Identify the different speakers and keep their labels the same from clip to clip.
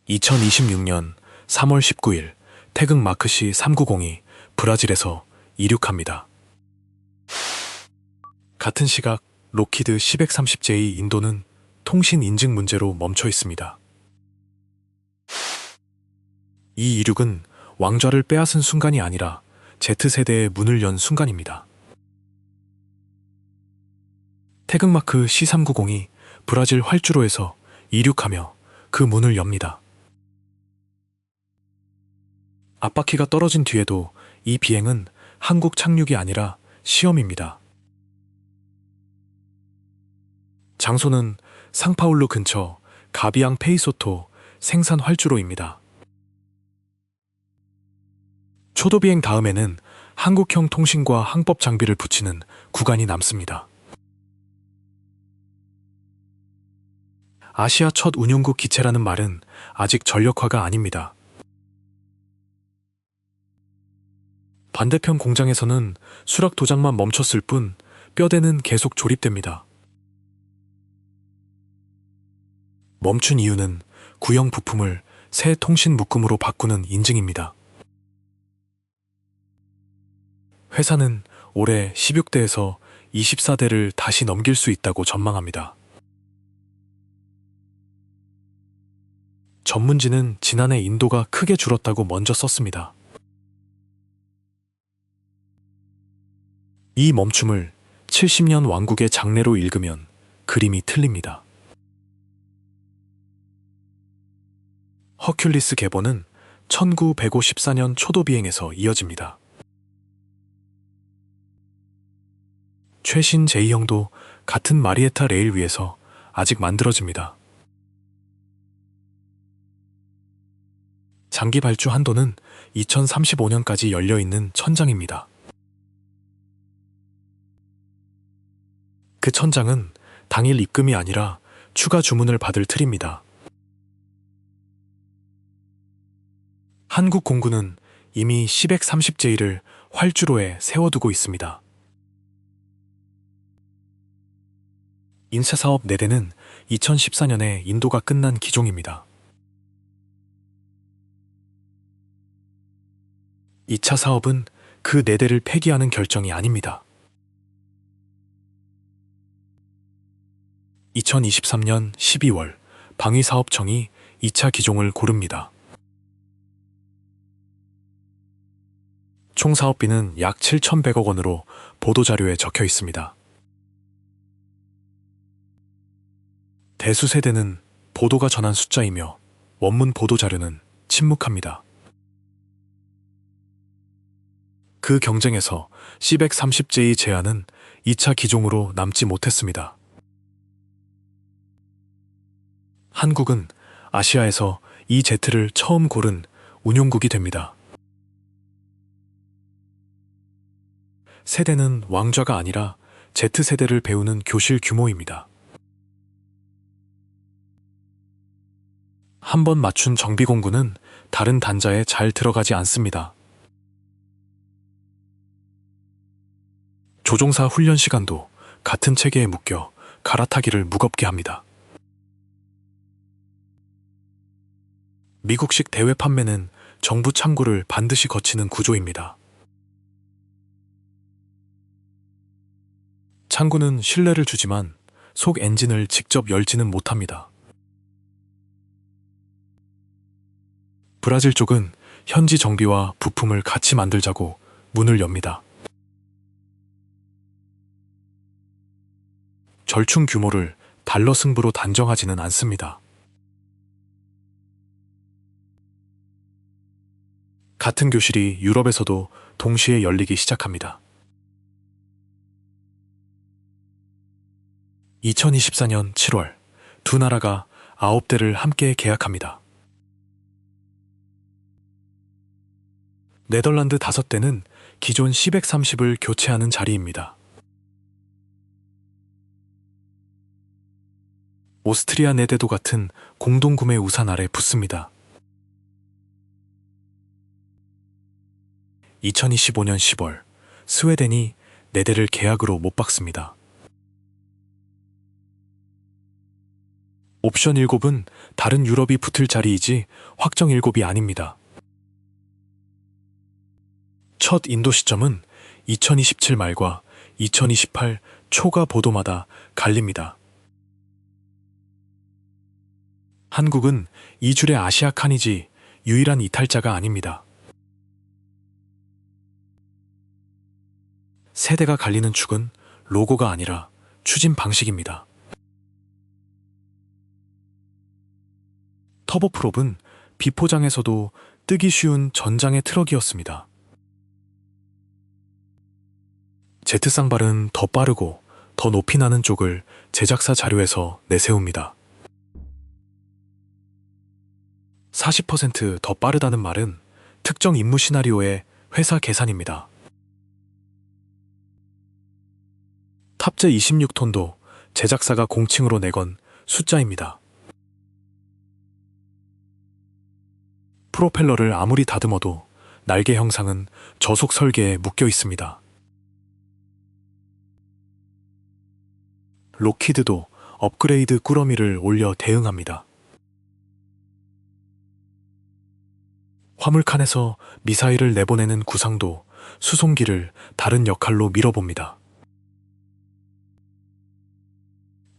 Speaker 1: 2026년 3월 19일 태극 마크시 390이 브라질에서 이륙합니다. 같은 시각 록히드 C-130J 인도는 통신 인증 문제로 멈춰 있습니다. 이 이륙은 왕좌를 빼앗은 순간이 아니라 Z세대의 문을 연 순간입니다. 태극마크 C-390이 브라질 활주로에서 이륙하며 그 문을 엽니다. 앞바퀴가 떨어진 뒤에도 이 비행은 한국 착륙이 아니라 시험입니다. 장소는 상파울루 근처 가비앙 페이소토 생산 활주로입니다. 초도 비행 다음에는 한국형 통신과 항법 장비를 붙이는 구간이 남습니다. 아시아 첫 운용국 기체라는 말은 아직 전력화가 아닙니다. 반대편 공장에서는 수락 도장만 멈췄을 뿐 뼈대는 계속 조립됩니다. 멈춘 이유는 구형 부품을 새 통신 묶음으로 바꾸는 인증입니다. 회사는 올해 16대에서 24대를 다시 넘길 수 있다고 전망합니다. 전문지는 지난해 인도가 크게 줄었다고 먼저 썼습니다. 이 멈춤을 70년 왕국의 장래로 읽으면 그림이 틀립니다. 허큘리스 개보는 1954년 초도 비행에서 이어집니다. 최신 제2형도 같은 마리에타 레일 위에서 아직 만들어집니다. 장기 발주 한도는 2035년까지 열려있는 천장입니다. 그 천장은 당일 입금이 아니라 추가 주문을 받을 틀입니다. 한국 공군은 이미 C-130J를 활주로에 세워두고 있습니다. 인쇄사업 4대는 2014년에 인도가 끝난 기종입니다. 2차 사업은 그 4대를 폐기하는 결정이 아닙니다. 2023년 12월 방위사업청이 2차 기종을 고릅니다. 총 사업비는 약 7,100억 원으로 보도자료에 적혀 있습니다. 대수세대는 보도가 전한 숫자이며 원문 보도자료는 침묵합니다. 그 경쟁에서 C-130J 제안은 2차 기종으로 남지 못했습니다. 한국은 아시아에서 이 제트를 처음 고른 운용국이 됩니다. 세대는 왕좌가 아니라 Z세대를 배우는 교실 규모입니다. 한 번 맞춘 정비 공구는 다른 단자에 잘 들어가지 않습니다. 조종사 훈련 시간도 같은 체계에 묶여 갈아타기를 무겁게 합니다. 미국식 대회 판매는 정부 창구를 반드시 거치는 구조입니다. 창구는 신뢰를 주지만 속 엔진을 직접 열지는 못합니다. 브라질 쪽은 현지 정비와 부품을 같이 만들자고 문을 엽니다. 절충 규모를 달러 승부로 단정하지는 않습니다. 같은 교실이 유럽에서도 동시에 열리기 시작합니다. 2024년 7월 두 나라가 9대를 함께 계약합니다. 네덜란드 5대는 기존 C-130을 교체하는 자리입니다. 오스트리아 4대도 같은 공동구매 우산 아래 붙습니다. 2025년 10월 스웨덴이 4대를 계약으로 못 박습니다. 옵션 7은 다른 유럽이 붙을 자리이지 확정 7이 아닙니다. 첫 인도 시점은 2027 말과 2028 초가 보도마다 갈립니다. 한국은 이 줄의 아시아 칸이지 유일한 이탈자가 아닙니다. 세대가 갈리는 축은 로고가 아니라 추진 방식입니다. 터보프롭은 비포장에서도 뜨기 쉬운 전장의 트럭이었습니다. 제트쌍발은 더 빠르고 더 높이 나는 쪽을 제작사 자료에서 내세웁니다. 40% 더 빠르다는 말은 특정 임무 시나리오의 회사 계산입니다. 탑재 26톤도 제작사가 공칭으로 내건 숫자입니다. 프로펠러를 아무리 다듬어도 날개 형상은 저속 설계에 묶여 있습니다. 록히드도 업그레이드 꾸러미를 올려 대응합니다. 화물칸에서 미사일을 내보내는 구상도 수송기를 다른 역할로 밀어봅니다.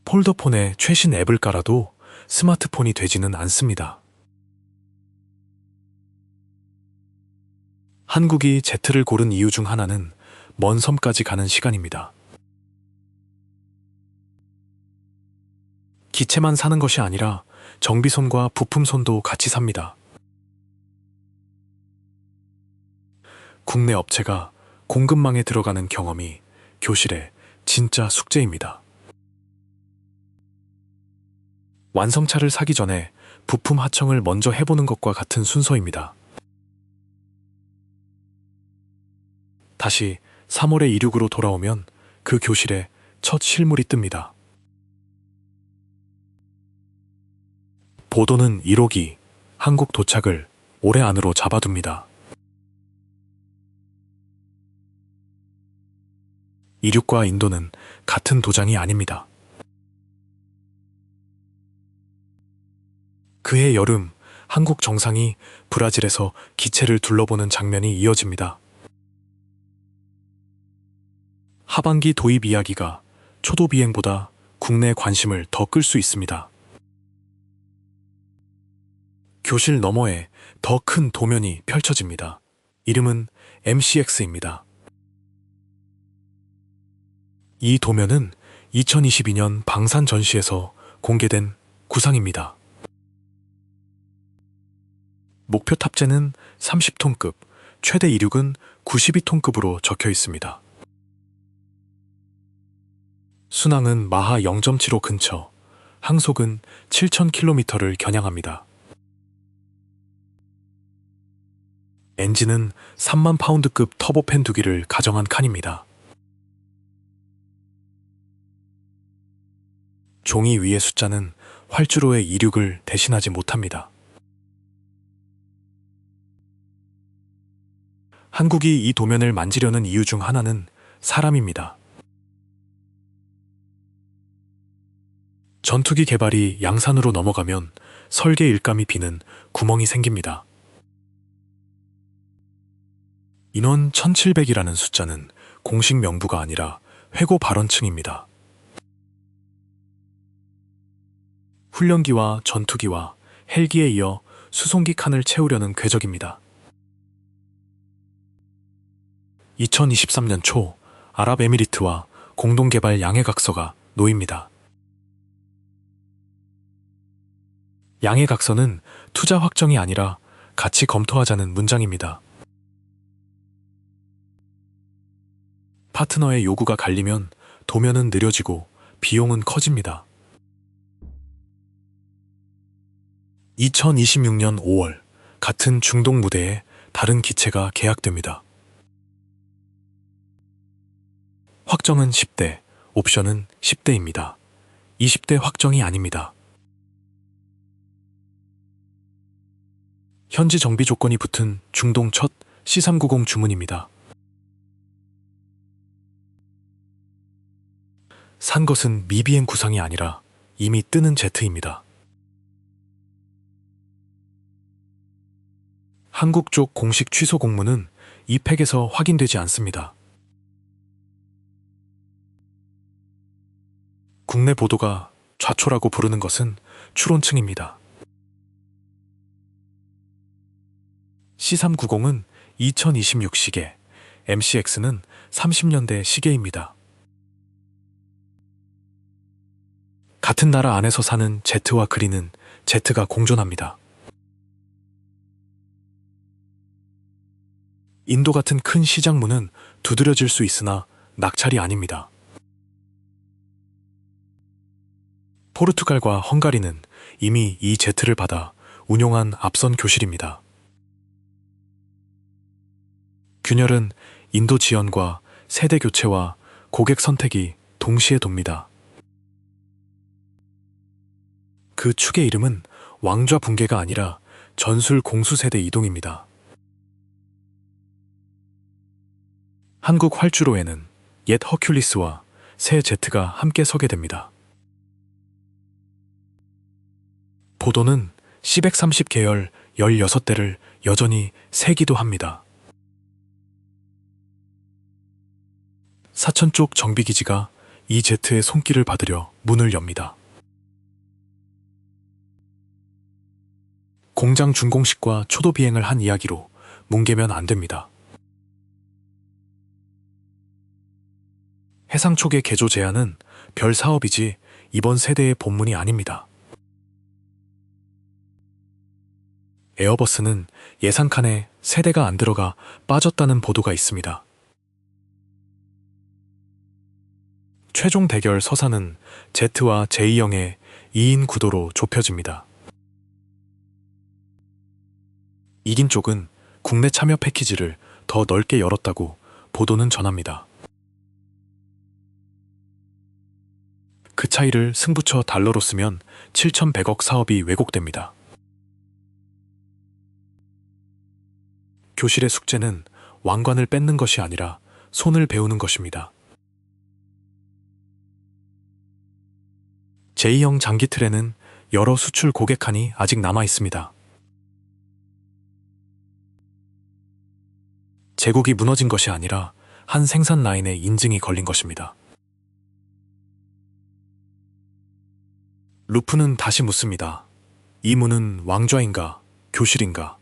Speaker 1: 폴더폰에 최신 앱을 깔아도 스마트폰이 되지는 않습니다. 한국이 제트를 고른 이유 중 하나는 먼 섬까지 가는 시간입니다. 기체만 사는 것이 아니라 정비선과 부품선도 같이 삽니다. 국내 업체가 공급망에 들어가는 경험이 교실의 진짜 숙제입니다. 완성차를 사기 전에 부품 하청을 먼저 해보는 것과 같은 순서입니다. 다시 3월에 이륙으로 돌아오면 그 교실에 첫 실물이 뜹니다. 보도는 1호기 한국 도착을 올해 안으로 잡아둡니다. 이륙과 인도는 같은 도장이 아닙니다. 그해 여름 한국 정상이 브라질에서 기체를 둘러보는 장면이 이어집니다. 하반기 도입 이야기가 초도 비행보다 국내 관심을 더 끌 수 있습니다. 교실 너머에 더 큰 도면이 펼쳐집니다. 이름은 MCX입니다. 이 도면은 2022년 방산 전시에서 공개된 구상입니다. 목표 탑재는 30톤급, 최대 이륙은 92톤급으로 적혀 있습니다. 순항은 마하 0.75 근처, 항속은 7,000km를 겨냥합니다. 엔진은 3만 파운드급 터보팬 2기를 가정한 칸입니다. 종이 위의 숫자는 활주로의 이륙을 대신하지 못합니다. 한국이 이 도면을 만지려는 이유 중 하나는 사람입니다. 전투기 개발이 양산으로 넘어가면 설계 일감이 비는 구멍이 생깁니다. 인원 1700이라는 숫자는 공식 명부가 아니라 회고 발언층입니다. 훈련기와 전투기와 헬기에 이어 수송기 칸을 채우려는 궤적입니다. 2023년 초 아랍에미리트와 공동개발 양해각서가 놓입니다. 양해각서는 투자 확정이 아니라 같이 검토하자는 문장입니다. 파트너의 요구가 갈리면 도면은 느려지고 비용은 커집니다. 2026년 5월 같은 중동 무대에 다른 기체가 계약됩니다. 확정은 10대, 옵션은 10대입니다. 20대 확정이 아닙니다. 현지 정비 조건이 붙은 중동 첫 C390 주문입니다. 산 것은 미비행 구상이 아니라 이미 뜨는 제트입니다. 한국 쪽 공식 취소 공문은 이 팩에서 확인되지 않습니다. 국내 보도가 좌초라고 부르는 것은 추론층입니다. C390은 2026 시계, MCX는 30년대 시계입니다. 같은 나라 안에서 사는 Z와 그린은 Z가 공존합니다. 인도 같은 큰 시장문은 두드려질 수 있으나 낙찰이 아닙니다. 포르투갈과 헝가리는 이미 이 Z를 받아 운용한 앞선 교실입니다. 균열은 인도 지연과 세대 교체와 고객 선택이 동시에 돕니다. 그 축의 이름은 왕좌 붕괴가 아니라 전술 공수 세대 이동입니다. 한국 활주로에는 옛 허큘리스와 새 Z가 함께 서게 됩니다. 보도는 C130 계열 16대를 여전히 세기도 합니다. 사천 쪽 정비기지가 이 Z의 손길을 받으려 문을 엽니다. 공장 준공식과 초도 비행을 한 이야기로 뭉개면 안 됩니다. 해상 촉의 개조 제한은 별 사업이지 이번 세대의 본문이 아닙니다. 에어버스는 예상칸에 세대가 안 들어가 빠졌다는 보도가 있습니다. 최종 대결 서사는 Z와 J형의 2인 구도로 좁혀집니다. 이긴 쪽은 국내 참여 패키지를 더 넓게 열었다고 보도는 전합니다. 그 차이를 승부처 달러로 쓰면 7,100억 사업이 왜곡됩니다. 교실의 숙제는 왕관을 뺏는 것이 아니라 손을 배우는 것입니다. J형 장기 틀에는 여러 수출 고객칸이 아직 남아 있습니다. 제국이 무너진 것이 아니라 한 생산 라인의 인증이 걸린 것입니다. 루프는 다시 묻습니다. 이 문은 왕좌인가, 교실인가?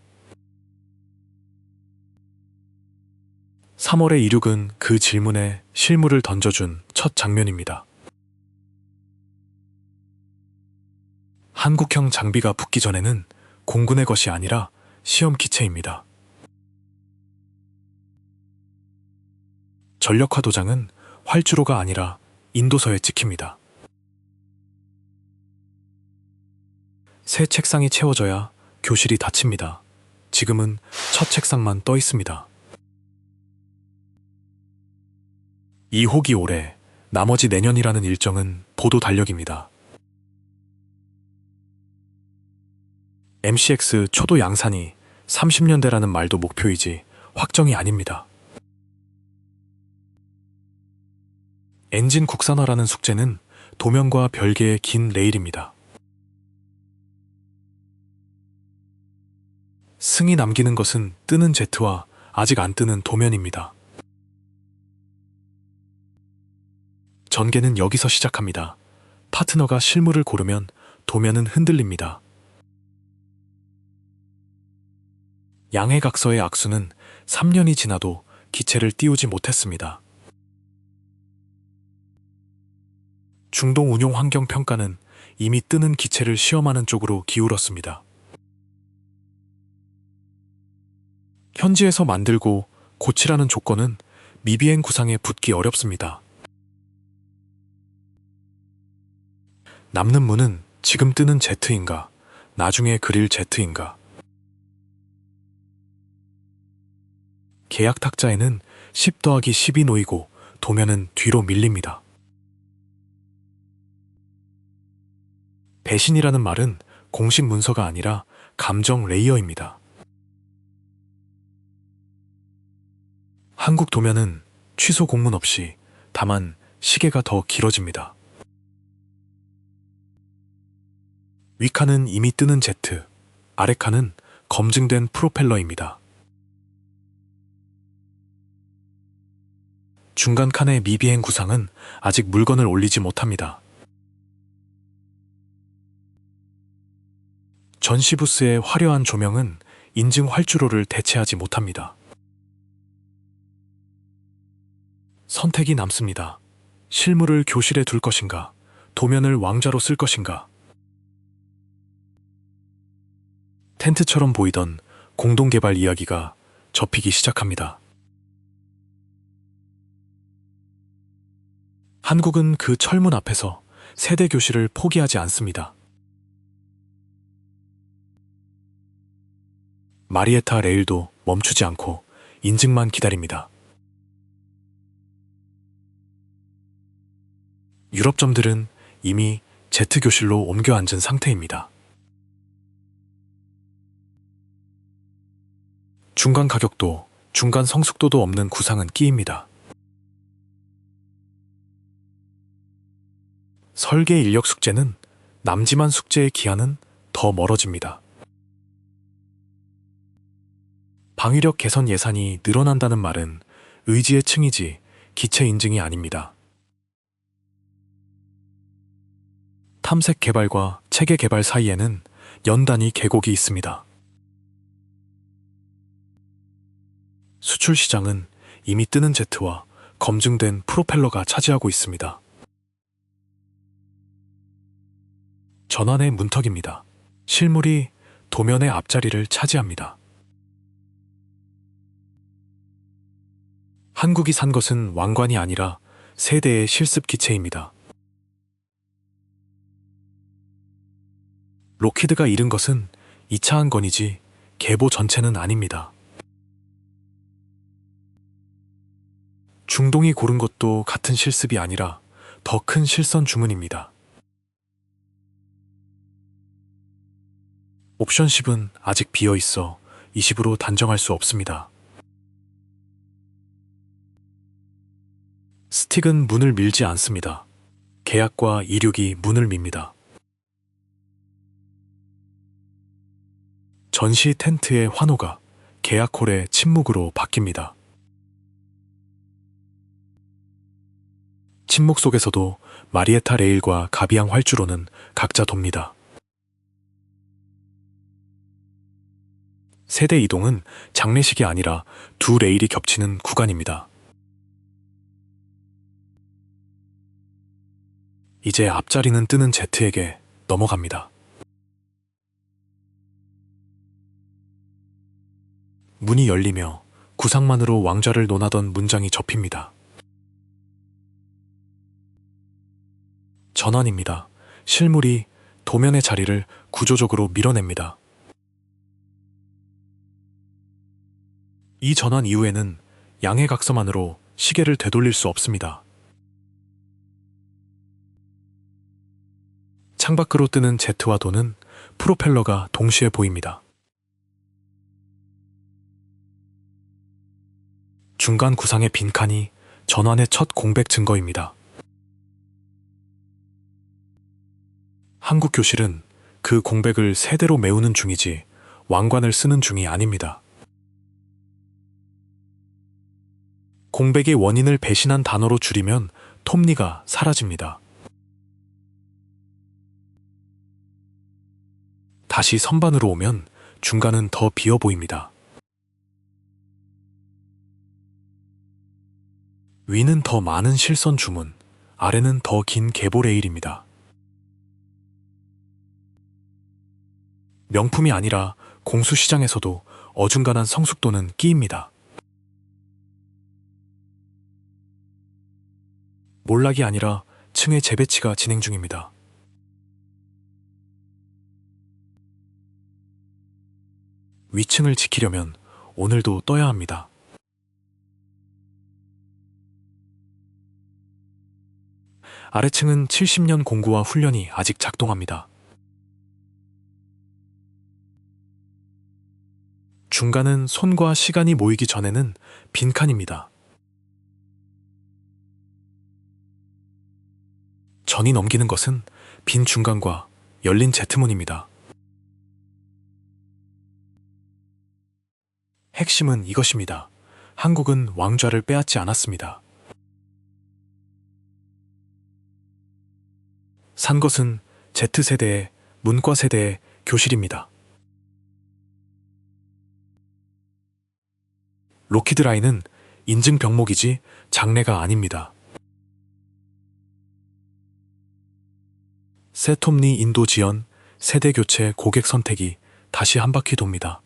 Speaker 1: 3월의 이륙은 그 질문에 실물을 던져준 첫 장면입니다. 한국형 장비가 붙기 전에는 공군의 것이 아니라 시험 기체입니다. 전력화 도장은 활주로가 아니라 인도서에 찍힙니다. 새 책상이 채워져야 교실이 닫힙니다. 지금은 첫 책상만 떠 있습니다. 2호기 올해, 나머지 내년이라는 일정은 보도 달력입니다. MCX 초도 양산이 30년대라는 말도 목표이지 확정이 아닙니다. 엔진 국산화라는 숙제는 도면과 별개의 긴 레일입니다. 승이 남기는 것은 뜨는 Z와 아직 안 뜨는 도면입니다. 전개는 여기서 시작합니다. 파트너가 실물을 고르면 도면은 흔들립니다. 양해각서의 악수는 3년이 지나도 기체를 띄우지 못했습니다. 중동 운용 환경 평가는 이미 뜨는 기체를 시험하는 쪽으로 기울었습니다. 현지에서 만들고 고치라는 조건은 미비행 구상에 붙기 어렵습니다. 남는 문은 지금 뜨는 Z인가, 나중에 그릴 Z인가. 계약 탁자에는 10 더하기 10이 놓이고 도면은 뒤로 밀립니다. 배신이라는 말은 공식 문서가 아니라 감정 레이어입니다. 한국 도면은 취소 공문 없이 다만 시계가 더 길어집니다. 윗칸은 이미 뜨는 Z, 아랫칸은 검증된 프로펠러입니다. 중간 칸의 미비행 구상은 아직 물건을 올리지 못합니다. 전시 부스의 화려한 조명은 인증 활주로를 대체하지 못합니다. 선택이 남습니다. 실물을 교실에 둘 것인가, 도면을 왕좌로 쓸 것인가. 텐트처럼 보이던 공동개발 이야기가 접히기 시작합니다. 한국은 그 철문 앞에서 세대 교실을 포기하지 않습니다. 마리에타 레일도 멈추지 않고 인증만 기다립니다. 유럽점들은 이미 Z교실로 옮겨 앉은 상태입니다. 중간 가격도 중간 성숙도도 없는 구상은 끼입니다. 설계 인력 숙제는 남지만 숙제의 기한은 더 멀어집니다. 방위력 개선 예산이 늘어난다는 말은 의지의 층이지 기체 인증이 아닙니다. 탐색 개발과 체계 개발 사이에는 연단위 계곡이 있습니다. 수출 시장은 이미 뜨는 제트와 검증된 프로펠러가 차지하고 있습니다. 전환의 문턱입니다. 실물이 도면의 앞자리를 차지합니다. 한국이 산 것은 왕관이 아니라 세대의 실습 기체입니다. 록히드가 잃은 것은 2차 한 건이지 계보 전체는 아닙니다. 중동이 고른 것도 같은 실습이 아니라 더 큰 실선 주문입니다. 옵션 10은 아직 비어 있어 20으로 단정할 수 없습니다. 스틱은 문을 밀지 않습니다. 계약과 이륙이 문을 밉니다. 전시 텐트의 환호가 계약홀의 침묵으로 바뀝니다. 침묵 속에서도 마리에타 레일과 가비앙 활주로는 각자 돕니다. 세대 이동은 장례식이 아니라 두 레일이 겹치는 구간입니다. 이제 앞자리는 뜨는 제트에게 넘어갑니다. 문이 열리며 구상만으로 왕좌를 논하던 문장이 접힙니다. 전환입니다. 실물이 도면의 자리를 구조적으로 밀어냅니다. 이 전환 이후에는 양의 각서만으로 시계를 되돌릴 수 없습니다. 창밖으로 뜨는 제트와 도는 프로펠러가 동시에 보입니다. 중간 구상의 빈칸이 전환의 첫 공백 증거입니다. 한국 교실은 그 공백을 세대로 메우는 중이지 왕관을 쓰는 중이 아닙니다. 공백의 원인을 배신한 단어로 줄이면 톱니가 사라집니다. 다시 선반으로 오면 중간은 더 비어 보입니다. 위는 더 많은 실선 주문, 아래는 더 긴 계보 레일입니다. 명품이 아니라 공수시장에서도 어중간한 성숙도는 끼입니다. 몰락이 아니라 층의 재배치가 진행 중입니다. 위층을 지키려면 오늘도 떠야 합니다. 아래층은 70년 공구와 훈련이 아직 작동합니다. 중간은 손과 시간이 모이기 전에는 빈칸입니다. 전이 넘기는 것은 빈 중간과 열린 제트문입니다. 핵심은 이것입니다. 한국은 왕좌를 빼앗지 않았습니다. 산 것은 Z세대의, 문과세대의 교실입니다. 로키드라인은 인증 병목이지 장래가 아닙니다. 새 톱니 인도 지연, 세대 교체 고객 선택이 다시 한 바퀴 돕니다.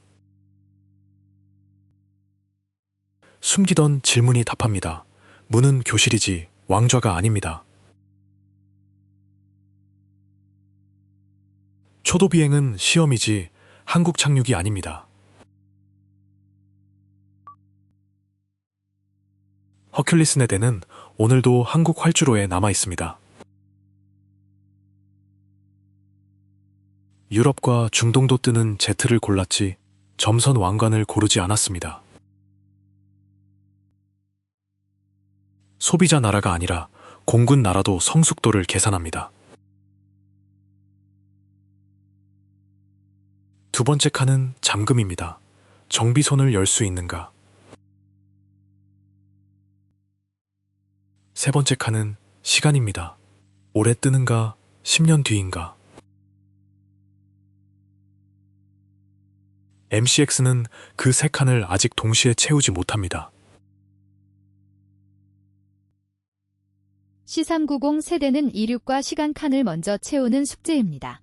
Speaker 1: 숨기던 질문이 답합니다. 문은 교실이지 왕좌가 아닙니다. 초도 비행은 시험이지 한국 착륙이 아닙니다. 허큘리스 네대는 오늘도 한국 활주로에 남아 있습니다. 유럽과 중동도 뜨는 제트를 골랐지 점선 왕관을 고르지 않았습니다. 소비자 나라가 아니라 공군 나라도 성숙도를 계산합니다. 두 번째 칸은 잠금입니다. 정비선을 열 수 있는가? 세 번째 칸은 시간입니다. 올해 뜨는가, 10년 뒤인가? MCX는 그 세 칸을 아직 동시에 채우지 못합니다.
Speaker 2: C390 세대는 이륙과 시간 칸을 먼저 채우는 숙제입니다.